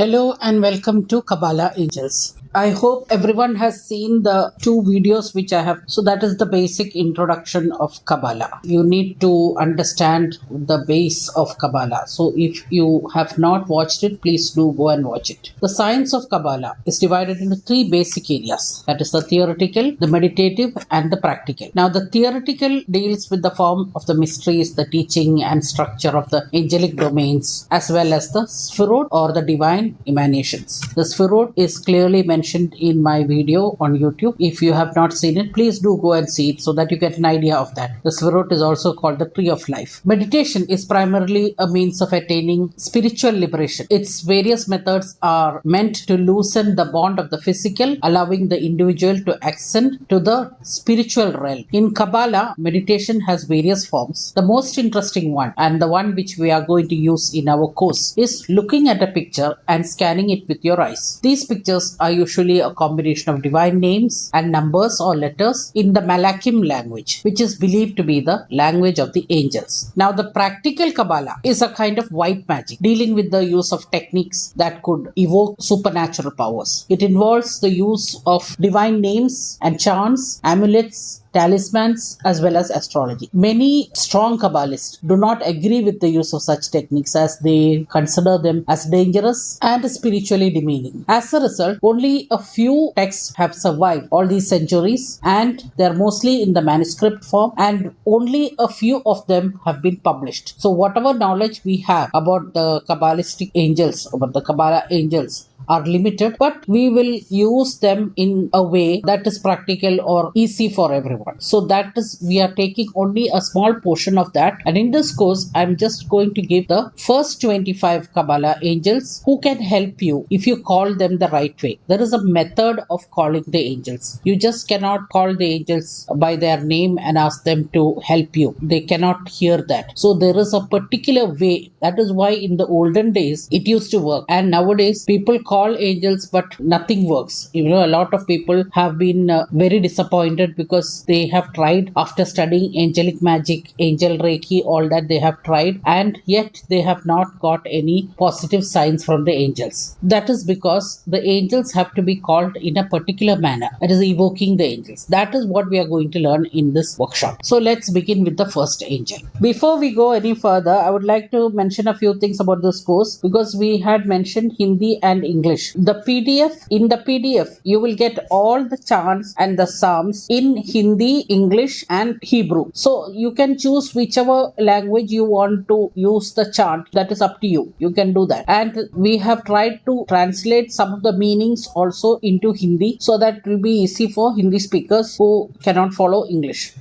Hello and welcome to Kabbalah Angels. I hope everyone has seen the two videos which I have. So that is the basic introduction of Kabbalah. You need to understand the base of Kabbalah. So if you have not watched it, please do go and watch it. The science of Kabbalah is divided into three basic areas. That is the theoretical, the meditative and the practical. Now the theoretical deals with the form of the mysteries, the teaching and structure of the angelic domains, as well as the Sphirot or the divine emanations. The Sphirot is clearly mentioned in my video on YouTube. If you have not seen it, please do go and see it so that you get an idea of that. The Sphirot is also called the tree of life. Meditation is primarily a means of attaining spiritual liberation. Its various methods are meant to loosen the bond of the physical, allowing the individual to ascend to the spiritual realm. In Kabbalah, meditation has various forms. The most interesting one, and the one which we are going to use in our course, is looking at a picture and scanning it with your eyes. These pictures are usually a combination of divine names and numbers or letters in the Malachim language, which is believed to be the language of the angels. Now, the practical Kabbalah is a kind of white magic, dealing with the use of techniques that could evoke supernatural powers. It involves the use of divine names and chants, amulets, talismans, as well as astrology. Many strong Kabbalists do not agree with the use of such techniques as they consider them as dangerous and spiritually demeaning. As a result, only a few texts have survived all these centuries, and they are mostly in the manuscript form, and only a few of them have been published. So whatever knowledge we have about the Kabbalistic angels, about the Kabbalah angels, are limited, but we will use them in a way that is practical or easy for everyone. So that is, we are taking only a small portion of that, and in this course I'm just going to give the first 25 Kabbalah angels who can help you if you call them the right way. There is a method of calling the angels. You just cannot call the angels by their name and ask them to help you. They cannot hear that. So there is a particular way. That is why in the olden days it used to work, and nowadays people call angels but nothing works. A lot of people have been very disappointed because they have tried, after studying angelic magic, angel reiki, all that they have tried, and yet they have not got any positive signs from the angels. That is because the angels have to be called in a particular manner. That is evoking the angels. That is what we are going to learn in this workshop. So let's begin with the first angel. Before we go any further, I would like to mention a few things about this course, because we had mentioned Hindi and English. In the PDF, you will get all the chants and the psalms in Hindi, English, and Hebrew. So you can choose whichever language you want to use the chant. That is up to you. You can do that. And we have tried to translate some of the meanings also into Hindi, so that it will be easy for Hindi speakers who cannot follow English.